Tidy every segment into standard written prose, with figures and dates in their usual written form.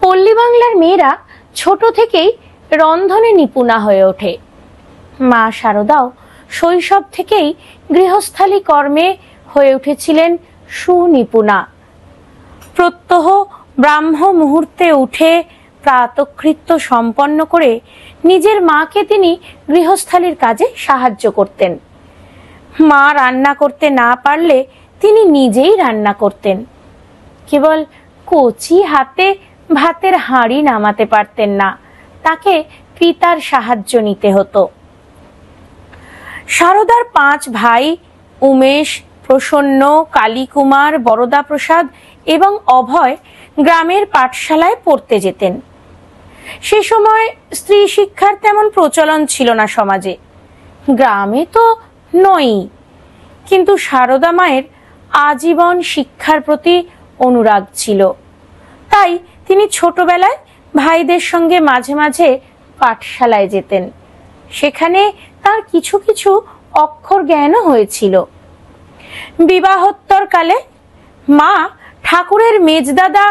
পল্লী বাংলার মেয়েরা ছোট থেকেই রন্ধনে নিপুণা হয়ে ওঠে। মা শারদাও শৈশব থেকেই গৃহস্থালী কর্মে হয়ে উঠেছিলেন সুনিপুণা। প্রত্যহ ব্রাহ্ম মুহূর্তে উঠে প্রাতকৃত্য সম্পন্ন করে নিজের মাকে তিনি গৃহস্থালীর কাজে সাহায্য করতেন। মা রান্না করতে না পারলে তিনি নিজেই রান্না করতেন। কেবল কচি হাতে ভাতের হাঁড়ি নামাতে পারতেন না, তাকে পিতার সাহায্য নিতে হতো। শারদার 5 ভাই উমেশ, প্রসন্ন, কালীকুমার, বরদা প্রসাদ এবং অভয় গ্রামের পাঠশালায় পড়তে যেতেন। সে সময় স্ত্রী শিক্ষার তেমন প্রচলন ছিল না সমাজে, গ্রামে তো নয়ই। কিন্তু শারদা মায়ের আজীবন শিক্ষার প্রতি অনুরাগ ছিল, তাই তিনি ছোটবেলায় ভাইদের সঙ্গে মাঝে মাঝে পাঠশালায় যেতেন। সেখানে তার কিছু কিছু অক্ষর জ্ঞানও হয়েছিল। বিবাহোত্তর কালে মা ঠাকুরের মেজদাদা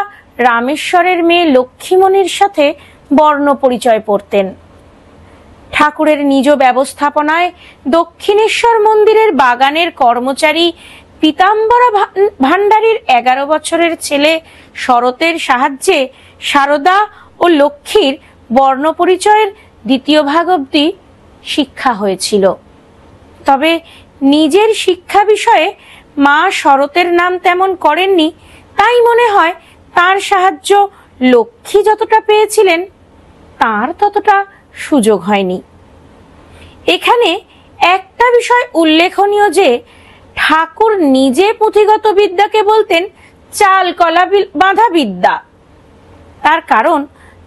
রামেশ্বরের মেয়ে লক্ষ্মীমণির সাথে বর্ণ পরিচয় পড়তেন। ঠাকুরের নিজ ব্যবস্থাপনায় দক্ষিণেশ্বর মন্দিরের বাগানের কর্মচারী পীতাম্বরা ভান্ডারীর 11 বছরের ছেলে শরতের সাহায্যে শারদা ও লক্ষ্মীর বর্ণ পরিচয়ের 2য় ভাগ অবধি শিক্ষা হয়েছিল। তবে নিজের শিক্ষা বিষয়ে মা শরতের নাম তেমন করেননি, তাই মনে হয় তার সাহায্য লক্ষ্মী যতটা পেয়েছিলেন তার ততটা সুযোগ হয়নি। এখানে একটা বিষয় উল্লেখনীয় যে ঠাকুর নিজে পুঁথিগত বিদ্যাকে বলতেন চাল কলা বাঁধা বিদ্যা। তার কারণ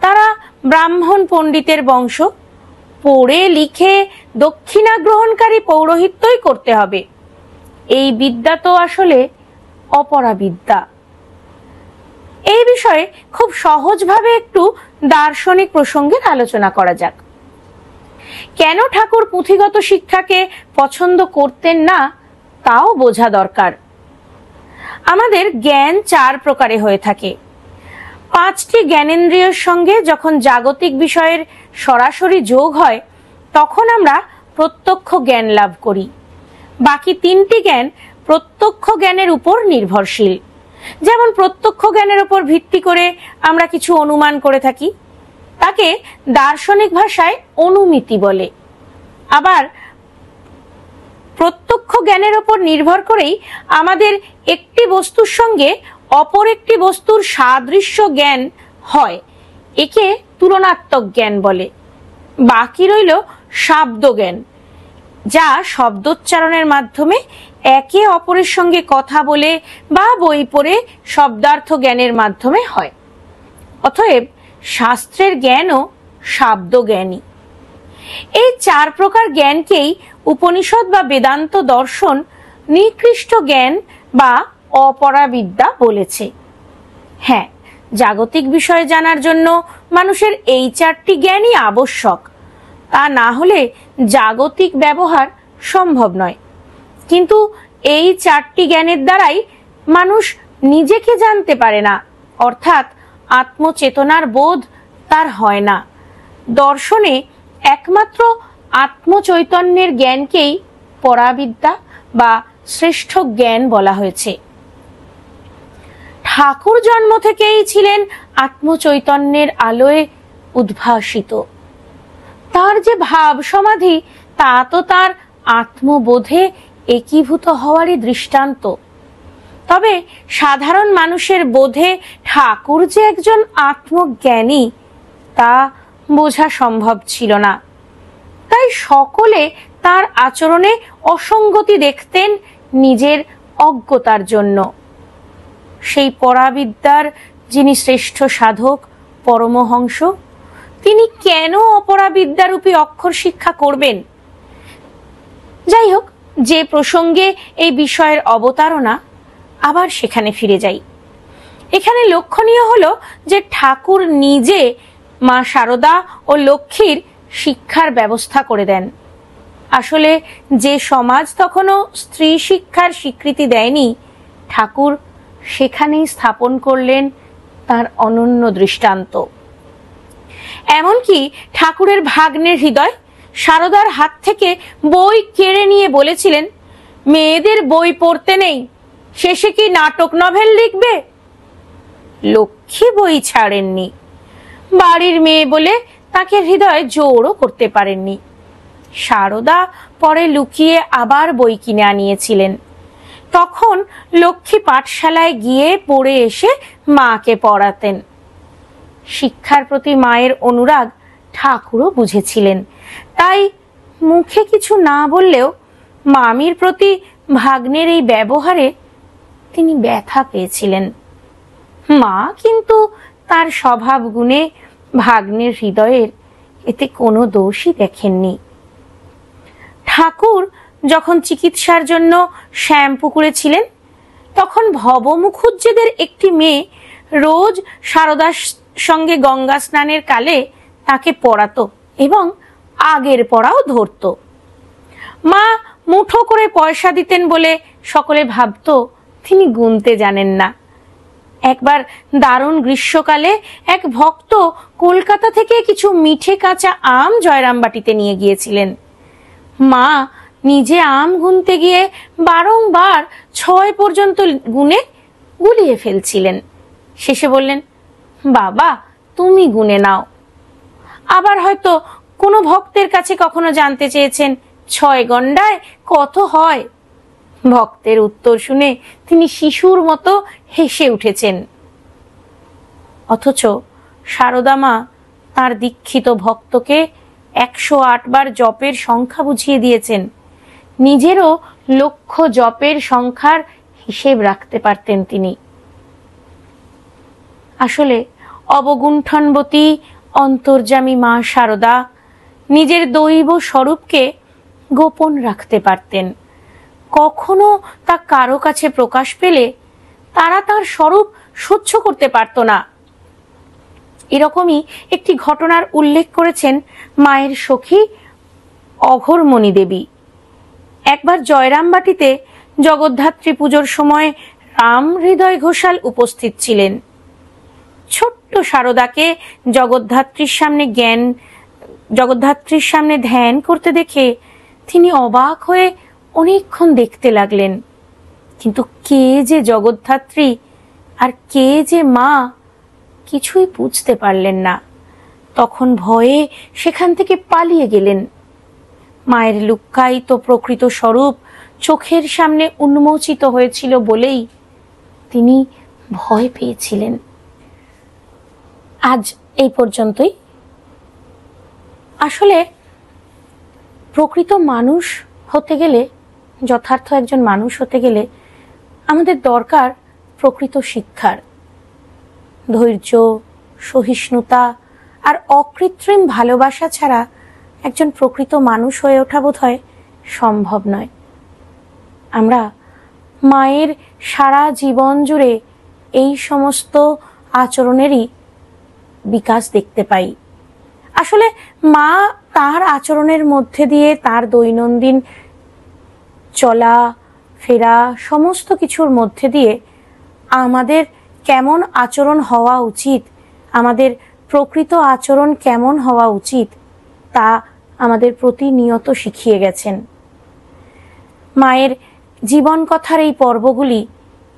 তারা ব্রাহ্মণ পণ্ডিতের বংশ, পড়ে লিখে দক্ষিণা গ্রহণকারী পৌরোহিত্যই করতে হবে। এই বিদ্যা তো আসলে অপরা বিদ্যা। এই বিষয়ে খুব সহজভাবে একটু দার্শনিক প্রসঙ্গের আলোচনা করা যাক। কেন ঠাকুর পুঁথিগত শিক্ষাকে পছন্দ করতেন না তাও বোঝা দরকার। আমাদের জ্ঞান 4 প্রকারে হয়ে থাকে। 5টি জ্ঞানেন্দ্রিয়ের সঙ্গে যখন জাগতিক বিষয়ের সরাসরি যোগ হয় তখন আমরা প্রত্যক্ষ জ্ঞান লাভ করি। বাকি 3টি জ্ঞান প্রত্যক্ষ জ্ঞানের উপর নির্ভরশীল। যেমন প্রত্যক্ষ জ্ঞানের উপর ভিত্তি করে আমরা কিছু অনুমান করে থাকি, তাকে দার্শনিক ভাষায় অনুমিতি বলে। আবার প্রত্যক্ষ জ্ঞানের উপর নির্ভর করেই আমাদের একটি বস্তুর সঙ্গে অপর একটি বস্তুর সাদৃশ্য জ্ঞান হয়, একে তুলনাত্মক জ্ঞান বলে। বাকি রইল শাব্দ জ্ঞান, যা শব্দোচ্চারণের মাধ্যমে একে অপরের সঙ্গে কথা বলে বা বই পড়ে শব্দার্থ জ্ঞানের মাধ্যমে হয়। অতএব শাস্ত্রের জ্ঞানও শাব্দ জ্ঞানী। এই 4 প্রকার জ্ঞানকেই উপনিষদ বা বেদান্ত দর্শন নিকৃষ্ট জ্ঞান বা অপরাবিদ্যা বলেছে। হ্যাঁ, জাগতিক বিষয় জানার জন্য মানুষের এই 4টি জ্ঞানই আবশ্যক, তা না হলে জাগতিক ব্যবহার সম্ভব নয়। কিন্তু এই 4টি জ্ঞানের দ্বারাই মানুষ নিজেকে জানতে পারে না, অর্থাৎ আত্মচেতনার বোধ তার হয় না। দর্শনে একমাত্র আত্মচৈতন্যের জ্ঞানকেই পরাবিদ্যা বা শ্রেষ্ঠ জ্ঞান বলা হয়েছে। ঠাকুর জন্ম থেকেই ছিলেন আত্মচৈতন্যের আলোয় উদ্ভাসিত। তার যে ভাব সমাধি তা তো তার আত্মবোধে একীভূত হওয়ারই দৃষ্টান্ত। তবে সাধারণ মানুষের বোধে ঠাকুর যে একজন আত্মজ্ঞানী তা বোঝা সম্ভব ছিল না। তাই সকলে তার আচরণে অসঙ্গতি দেখতেন নিজের অজ্ঞতার জন্য। সেই পরাবিদ্যার যিনি শ্রেষ্ঠ সাধক পরমহংস, তিনি কেন অপরাবিদ্যারূপী অক্ষর শিক্ষা করবেন? যাই হোক, যে প্রসঙ্গে এই বিষয়ের অবতারণা, আবার সেখানে ফিরে যাই। এখানে লক্ষণীয় হলো যে ঠাকুর নিজে মা শারদা ও লক্ষ্মীর শিক্ষার ব্যবস্থা করে দেন। আসলে যে সমাজ তখনও স্ত্রী শিক্ষার স্বীকৃতি দেয়নি, ঠাকুর সেখানেই স্থাপন করলেন তার অনন্য দৃষ্টান্ত। এমনকি ঠাকুরের ভাগ্নের হৃদয় সারদার হাত থেকে বই কেড়ে নিয়ে বলেছিলেন, মেয়েদের বই পড়তে নেই, শেষে কি নাটক নভেল লিখবে? লক্ষ্মী বই ছাড়েননি। বাড়ির মেয়ে বলে তাকে হৃদয় জোরও করতে পারেননি। সারদা পরে লুকিয়ে আবার বই কিনে আনিয়েছিলেন। তখন লক্ষ্মী পাঠশালায় গিয়ে পড়ে এসে মাকে পড়াতেন। শিক্ষার প্রতি মায়ের অনুরাগ ঠাকুরও বুঝেছিলেন, তাই মুখে কিছু না বললেও মামির প্রতি ভাগ্নের এই ব্যবহারে তিনি ব্যথা পেয়েছিলেন। মা কিন্তু তার স্বভাব গুণে ভাগ্নের হৃদয়ের এতে কোনো দোষই দেখেননি। ঠাকুর যখন চিকিৎসার জন্য শ্যামপুকুরে ছিলেন, তখন ভব মুখুজ্জেদের একটি মেয়ে রোজ সারদার সঙ্গে গঙ্গা স্নানের কালে তাকে পড়াতো এবং আগের পড়াও ধরত। মা মুঠো করে পয়সা দিতেন বলে সকলে ভাবত তিনি গুনতে জানেন না। একবার দারুণ গ্রীষ্মকালে এক ভক্ত কলকাতা থেকে কিছু মিঠে কাঁচা আম জয়রামবাটিতে নিয়ে গিয়েছিলেন। মা নিজে আম গুনতে গিয়ে বারংবার 6 পর্যন্ত গুনে গুলিয়ে ফেলছিলেন। শেষে বললেন, বাবা তুমি গুনে নাও। আবার হয়তো কোনো ভক্তের কাছে কখনো জানতে চেয়েছেন 6 গন্ডায় কত হয়। ভক্তের উত্তর শুনে তিনি শিশুর মতো হেসে উঠেছেন। অথচ সারদা মা তার দীক্ষিত ভক্তকে 108 বার জপের সংখ্যা বুঝিয়ে দিয়েছেন। নিজেরও লক্ষ জপের সংখ্যার হিসেব রাখতে পারতেন তিনি। আসলে অবগুণ্ঠনবতী অন্তর্যামী মা সারদা নিজের দৈব স্বরূপকে গোপন রাখতে পারতেন। কখনো তা কারো কাছে প্রকাশ পেলে তারা তার স্বরূপ সহ্য করতে পারত না। এরকমই একটি ঘটনার উল্লেখ করেছেন মায়ের সখী অঘোরমণি দেবী। একবার জয়রামবাটিতে জগদ্ধাত্রী পুজোর সময় রাম হৃদয় ঘোষাল উপস্থিত ছিলেন। ছোট্ট সারদাকে জগদ্ধাত্রীর সামনে ধ্যান করতে দেখে তিনি অবাক হয়ে অনেকক্ষণ দেখতে লাগলেন। কিন্তু কে যে জগদ্ধাত্রী আর কে যে মা কিছুই বুঝতে পারলেন না। তখন ভয়ে সেখান থেকে পালিয়ে গেলেন। মায়ের লুক্কায়িত প্রকৃত স্বরূপ চোখের সামনে উন্মোচিত হয়েছিল বলেই তিনি ভয় পেয়েছিলেন। আজ এই পর্যন্তই। আসলে প্রকৃত মানুষ হতে গেলে, যথার্থ একজন মানুষ হতে গেলে আমাদের দরকার প্রকৃত শিক্ষার। ধৈর্য, সহিষ্ণুতা আর অকৃত্রিম ভালোবাসা ছাড়া একজন প্রকৃত মানুষ হয়ে ওঠা বোধহয় সম্ভব নয়। আমরা মায়ের সারা জীবন জুড়ে এই সমস্ত আচরণেরই বিকাশ দেখতে পাই। আসলে মা তার আচরণের মধ্যে দিয়ে তার দৈনন্দিন চলা ফেরা সমস্ত কিছুর মধ্যে দিয়ে আমাদের কেমন আচরণ হওয়া উচিত, আমাদের প্রকৃত আচরণ কেমন হওয়া উচিত তা আমাদের প্রতিনিয়ত শিখিয়ে গেছেন। মায়ের জীবন কথার এই পর্বগুলি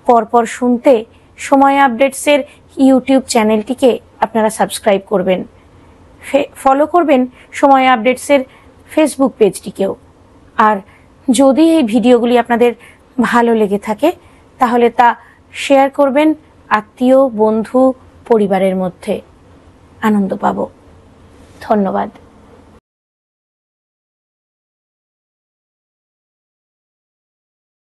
পরপর শুনতে সময় আপডেটসের ইউটিউব চ্যানেলটিকে আপনারা সাবস্ক্রাইব করবেন, ফলো করবেন সময় আপডেটসের ফেসবুক পেজটিকেও। আর যদি এই ভিডিওগুলি আপনাদের ভালো লেগে থাকে তাহলে তা শেয়ার করবেন আত্মীয়, বন্ধু, পরিবারের মধ্যে। আনন্দ পাব। ধন্যবাদ।